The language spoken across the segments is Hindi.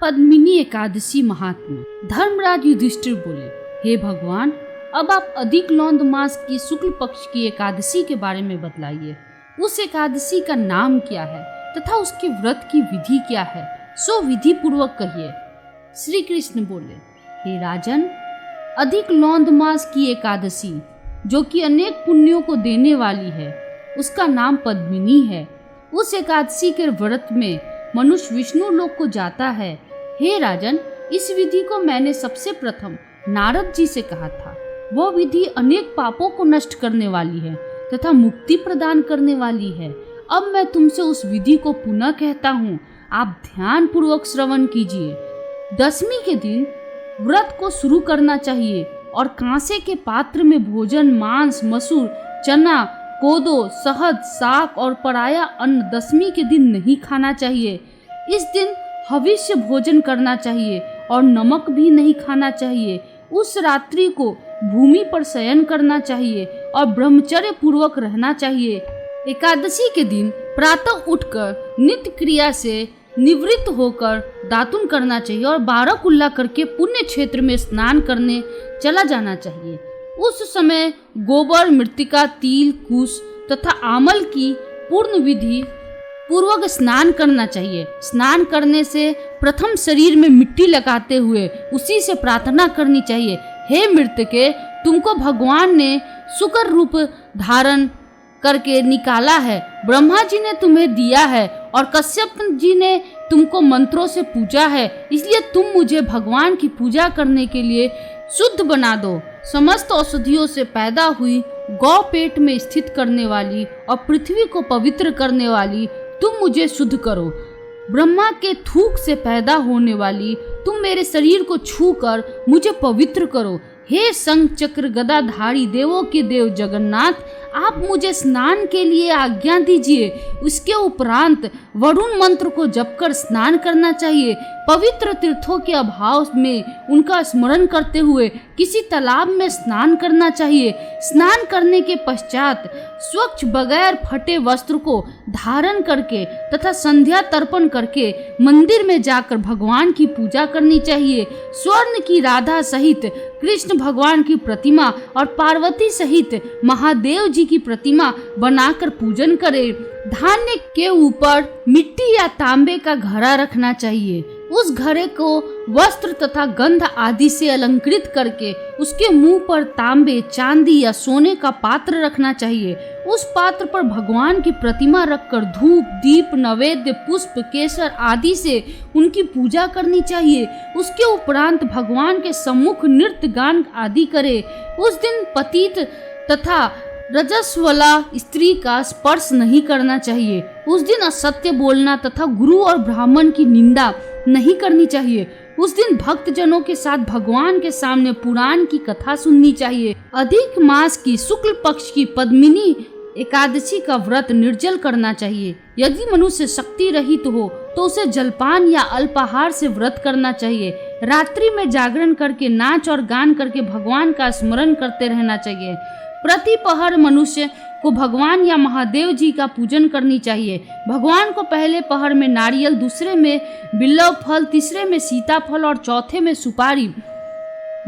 पद्मिनी एकादशी महात्मा। धर्मराज युधिष्ठिर बोले, हे भगवान, अब आप अधिक लौंद मास की शुक्ल पक्ष की एकादशी के बारे में बतलाइए। उस एकादशी का नाम क्या है तथा उसके व्रत की विधि क्या है, सो विधि पूर्वक कहिए। श्री कृष्ण बोले, हे राजन, अधिक लौंद मास की एकादशी जो कि अनेक पुण्यों को देने वाली है, उसका नाम पद्मिनी है। उस एकादशी के व्रत में मनुष्य विष्णु लोक को जाता है। हे राजन, इस विधि को मैंने सबसे प्रथम नारद जी से कहा था। वह विधि अनेक पापों को नष्ट करने वाली है तथा मुक्ति प्रदान करने वाली है। अब मैं तुमसे उस विधि को पुनः कहता हूँ, आप ध्यान पूर्वक श्रवण कीजिए। दशमी के दिन व्रत को शुरू करना चाहिए और कांसे के पात्र में भोजन मांस, मसूर, चना, कोदो, शहद, साग और पराया अन्न दशमी के दिन नहीं खाना चाहिए। इस दिन हविष्य भोजन करना चाहिए और नमक भी नहीं खाना चाहिए। उस रात्रि को भूमि पर शयन करना चाहिए और ब्रह्मचर्य पूर्वक रहना चाहिए। एकादशी के दिन प्रातः उठकर नित्य क्रिया से निवृत्त होकर दातुन करना चाहिए और 12 कुल्ला करके पुण्य क्षेत्र में स्नान करने चला जाना चाहिए। उस समय गोबर, मृतिका, तिल, कुश तथा आमल की पूर्ण विधि पूर्वक स्नान करना चाहिए। स्नान करने से प्रथम शरीर में मिट्टी लगाते हुए उसी से प्रार्थना करनी चाहिए, हे मृतके, तुमको भगवान ने शुक्र रूप धारण करके निकाला है। ब्रह्मा जी ने तुम्हें दिया है और कश्यप जी ने तुमको मंत्रों से पूजा है, इसलिए तुम मुझे भगवान की पूजा करने के लिए शुद्ध बना दो। समस्त औषधियों से पैदा हुई गौ पेट में स्थित करने वाली और पृथ्वी को पवित्र करने वाली तुम मुझे शुद्ध करो। ब्रह्मा के थूक से पैदा होने वाली तुम मेरे शरीर को छूकर मुझे पवित्र करो। हे शंख चक्र गदाधारी देवों के देव जगन्नाथ, आप मुझे स्नान के लिए आज्ञा दीजिए। उसके उपरांत वरुण मंत्र को जपकर स्नान करना चाहिए। पवित्र तीर्थों के अभाव में उनका स्मरण करते हुए किसी तालाब में स्नान करना चाहिए। स्नान करने के पश्चात स्वच्छ बगैर फटे वस्त्र को धारण करके तथा संध्या तर्पण करके मंदिर में जाकर भगवान की पूजा करनी चाहिए। स्वर्ण की राधा सहित कृष्ण भगवान की प्रतिमा और पार्वती सहित महादेव जी की प्रतिमा बनाकर पूजन करें। धान्य के ऊपर मिट्टी या तांबे का घड़ा रखना चाहिए। उस घड़े को वस्त्र तथा गंध आदि से अलंकृत करके उसके मुंह पर तांबे, चांदी या सोने का पात्र रखना चाहिए। उस पात्र पर भगवान की प्रतिमा रखकर धूप, दीप, नैवेद्य, पुष्प, केसर आदि से उनकी पूजा करनी चाहिए। उसके उपरांत भगवान के सम्मुख नृत्य गान आदि करे। उस दिन पतित तथा रजस्वला स्त्री का स्पर्श नहीं करना चाहिए। उस दिन असत्य बोलना तथा गुरु और ब्राह्मण की निंदा नहीं करनी चाहिए। उस दिन भक्त जनों के साथ भगवान के सामने पुराण की कथा सुननी चाहिए। अधिक मास की शुक्ल पक्ष की पद्मिनी एकादशी का व्रत निर्जल करना चाहिए। यदि मनुष्य शक्ति रहित हो तो उसे जलपान या अल्पाहार से व्रत करना चाहिए। रात्रि में जागरण करके नाच और गान करके भगवान का स्मरण करते रहना चाहिए। प्रति पहर मनुष्य को भगवान या महादेव जी का पूजन करनी चाहिए। भगवान को पहले पहर में नारियल, दूसरे में बिल्व फल, तीसरे में सीताफल और चौथे में सुपारी,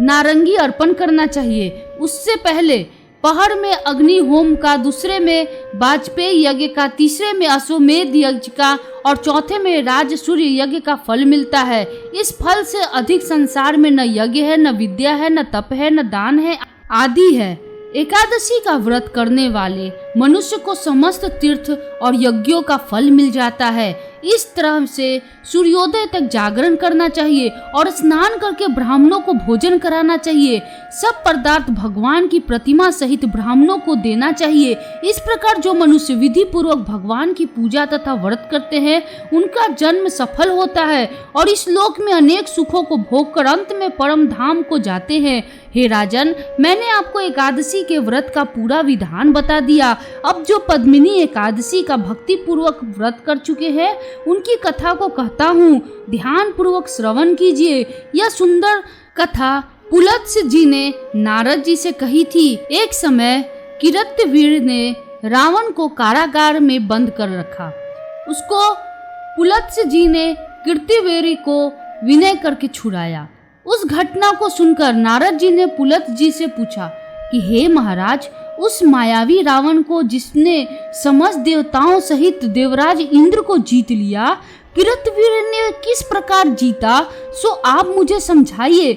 नारंगी अर्पण करना चाहिए। उससे पहले पहर में अग्नि होम का, दूसरे में वाजपेयी यज्ञ का, तीसरे में अश्वमेध यज्ञ का और चौथे में राजसूय यज्ञ का फल मिलता है। इस फल से अधिक संसार में न यज्ञ है, न विद्या है, न तप है, न दान है आदि है। एकादशी का व्रत करने वाले मनुष्य को समस्त तीर्थ और यज्ञों का फल मिल जाता है। इस तरह से सूर्योदय तक जागरण करना चाहिए और स्नान करके ब्राह्मणों को भोजन कराना चाहिए। सब पदार्थ भगवान की प्रतिमा सहित ब्राह्मणों को देना चाहिए। इस प्रकार जो मनुष्य विधि पूर्वक भगवान की पूजा तथा व्रत करते हैं उनका जन्म सफल होता है और इस लोक में अनेक सुखों को भोग कर अंत में परम धाम को जाते हैं। हे राजन, मैंने आपको एकादशी के व्रत का पूरा विधान बता दिया। अब जो पद्मिनी एकादशी का भक्ति पूर्वक व्रत कर चुके हैं उनकी कथा को कहता हूँ, ध्यान पूर्वक श्रवण कीजिए। यह सुंदर कथा पुलत्स्य जी ने नारद जी से कही थी। एक समय किरतवीर ने रावण को कारागार में बंद कर रखा। उसको पुलत्स्य जी ने कीर्तिवीर को विनय करके छुड़ाया। उस घटना को सुनकर नारद जी ने पुलत्स्य जी से पूछा कि हे महाराज, उस मायावी रावण को जिसने समस्त देवताओं सहित देवराज इंद्र को जीत लिया, किरतवीर ने किस प्रकार जीता, सो आप मुझे समझाइए।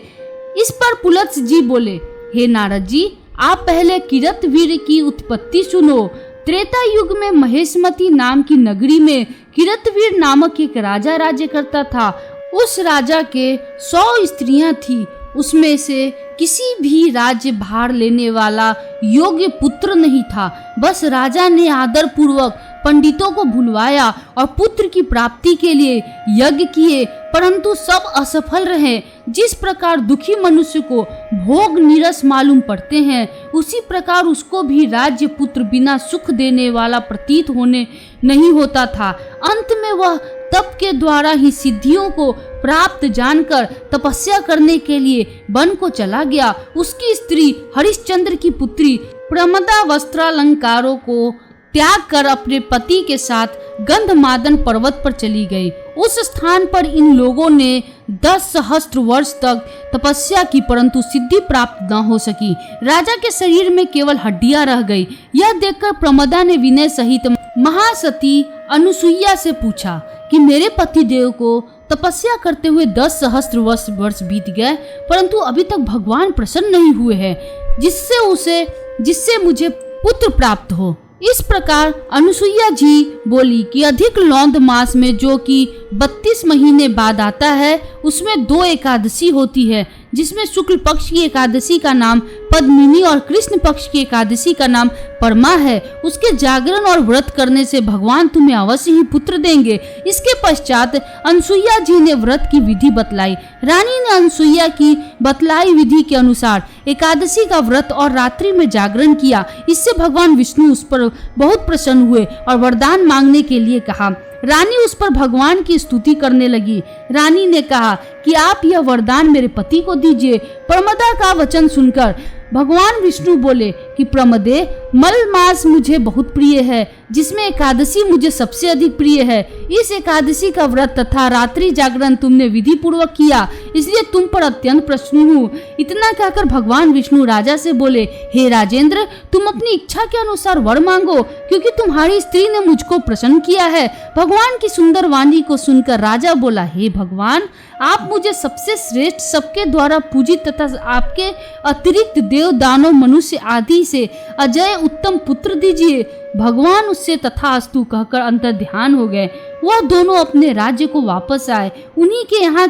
इस पर पुलत्स्य जी बोले, हे नारद जी, आप पहले किरतवीर की उत्पत्ति सुनो। त्रेता युग में महेशमती नाम की नगरी में किरतवीर नामक एक राजा राज्य करता था। उस राजा के 100 स्त्रियां थी। उसमें से किसी भी राज्य भार लेने वाला योग्य पुत्र नहीं था। बस राजा ने आदर पूर्वक पंडितों को बुलवाया और पुत्र की प्राप्ति के लिए यज्ञ किए, परंतु सब असफल रहे। जिस प्रकार दुखी मनुष्य को भोग नीरस मालूम पड़ते हैं, उसी प्रकार उसको भी राज्य पुत्र बिना सुख देने वाला प्रतीत होने नहीं होता था। अंत में वह तप के द्वारा ही सिद्धियों को प्राप्त जानकर तपस्या करने के लिए वन को चला गया। उसकी स्त्री हरिश्चंद्र की पुत्री प्रमदा वस्त्रालंकारों को त्याग कर अपने पति के साथ गंधमादन पर्वत पर चली गई। उस स्थान पर इन लोगों ने 10 सहस्त्र वर्ष तक तपस्या की, परंतु सिद्धि प्राप्त न हो सकी। राजा के शरीर में केवल हड्डियां रह गई। यह देखकर प्रमदा ने विनय सहित महासती अनुसुईया से पूछा कि मेरे पति देव को तपस्या करते हुए 10 सहस्त्र वर्ष बीत गए, परंतु अभी तक भगवान प्रसन्न नहीं हुए हैं, जिससे मुझे पुत्र प्राप्त हो। इस प्रकार अनुसुईया जी बोली कि अधिक लौंद मास में, जो कि 32 महीने बाद आता है, उसमें 2 एकादशी होती है, जिसमें शुक्ल पक्ष की एकादशी का नाम पद्मिनी और कृष्ण पक्ष की एकादशी का नाम परमा है। उसके जागरण और व्रत करने से भगवान तुम्हें अवश्य ही पुत्र देंगे। इसके पश्चात अनुसुईया जी ने व्रत की विधि बतलाई। रानी ने अनुसुईया की बतलाई विधि के अनुसार एकादशी का व्रत और रात्रि में जागरण किया। इससे भगवान विष्णु उस पर बहुत प्रसन्न हुए और वरदान मांगने के लिए कहा। रानी उस पर भगवान की स्तुति करने लगी। रानी ने कहा कि आप यह वरदान मेरे पति को दीजिए। प्रमदा का वचन सुनकर भगवान विष्णु बोले कि प्रमदे, मल मास मुझे बहुत प्रिय है, जिसमें एकादशी मुझे सबसे अधिक प्रिय है। इस एकादशी का व्रत तथा रात्रि जागरण तुमने विधि पूर्वक किया, इसलिए तुम पर अत्यंत प्रसन्न हूँ। इतना कहकर भगवान विष्णु राजा से बोले, हे राजेंद्र, तुम अपनी इच्छा के अनुसार वर मांगो, क्योंकि तुम्हारी स्त्री ने मुझको प्रसन्न किया है। भगवान की सुंदर वाणी को सुनकर राजा बोला, हे भगवान, आप मुझे सबसे श्रेष्ठ, सबके द्वारा पूजित तथा आपके अतिरिक्त देव दानव मनुष्य आदि से अजय उत्तम पुत्र दीजिए। भगवान उससे तथास्तु कहकर अंतर ध्यान हो गए। वह दोनों अपने राज्य को वापस आए। उन्हीं के यहाँ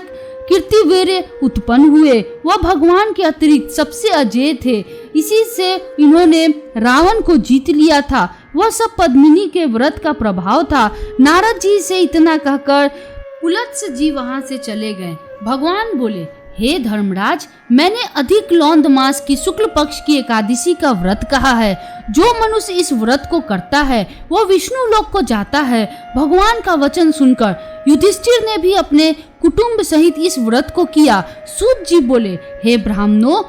कीर्तिवीर्य उत्पन्न हुए। वह भगवान के अतिरिक्त सबसे अजय थे। इसी से इन्होंने रावण को जीत लिया था। वह सब पद्मिनी के व्रत का प्रभाव था। नारद जी से इतना कहकर पुलत्स्य जी वहां से चले गए। भगवान बोले, हे धर्मराज, मैंने अधिक लौंद मास की शुक्ल पक्ष की एकादशी का व्रत कहा है। जो मनुष्य इस व्रत को करता है वह विष्णु लोक को जाता है। भगवान का वचन सुनकर युधिष्ठिर ने भी अपने कुटुंब सहित इस व्रत को किया। सूत जी बोले, हे ब्राह्मणों,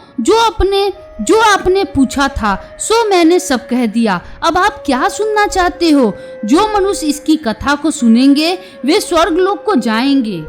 जो आपने पूछा था सो मैंने सब कह दिया। अब आप क्या सुनना चाहते हो? जो मनुष्य इसकी कथा को सुनेंगे वे स्वर्ग लोक को जाएंगे।